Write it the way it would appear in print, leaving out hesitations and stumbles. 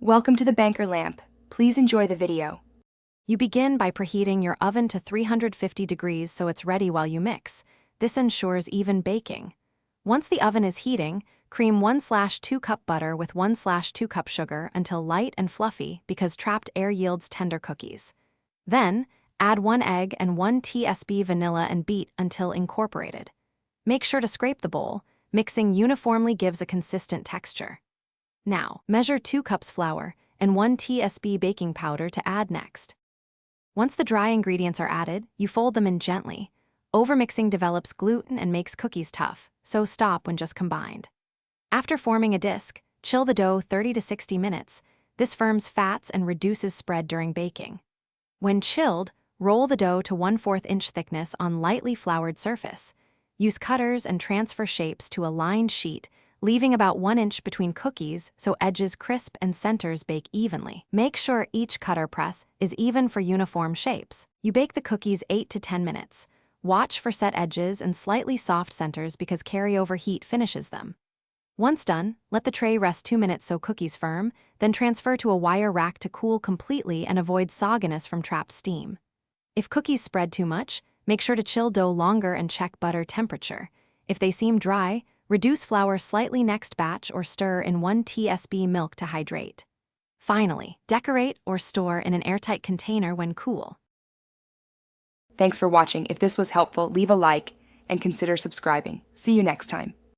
Welcome to the Banker Lamp. Please enjoy the video. You begin by preheating your oven to 350 degrees so it's ready while you mix. This ensures even baking. Once the oven is heating, cream 1/2 cup butter with 1/2 cup sugar until light and fluffy because trapped air yields tender cookies. Then, add 1 egg and 1 tsp vanilla and beat until incorporated. Make sure to scrape the bowl. Mixing uniformly gives a consistent texture. Now, measure 2 cups flour and 1 tsp baking powder to add next. Once the dry ingredients are added, you fold them in gently. Overmixing develops gluten and makes cookies tough, so stop when just combined. After forming a disc, chill the dough 30 to 60 minutes. This firms fats and reduces spread during baking. When chilled, roll the dough to 1/4 inch thickness on lightly floured surface. Use cutters and transfer shapes to a lined sheet, leaving about 1 inch between cookies so edges crisp and centers bake evenly. Make sure each cutter press is even for uniform shapes. You bake the cookies 8 to 10 minutes. Watch for set edges and slightly soft centers because carryover heat finishes them. Once done, let the tray rest 2 minutes so cookies firm, then transfer to a wire rack to cool completely and avoid sogginess from trapped steam. If cookies spread too much, make sure to chill dough longer and check butter temperature. If they seem dry, reduce flour slightly next batch or stir in 1 tsp milk to hydrate. Finally, decorate or store in an airtight container when cool. Thanks for watching. If this was helpful, leave a like and consider subscribing. See you next time.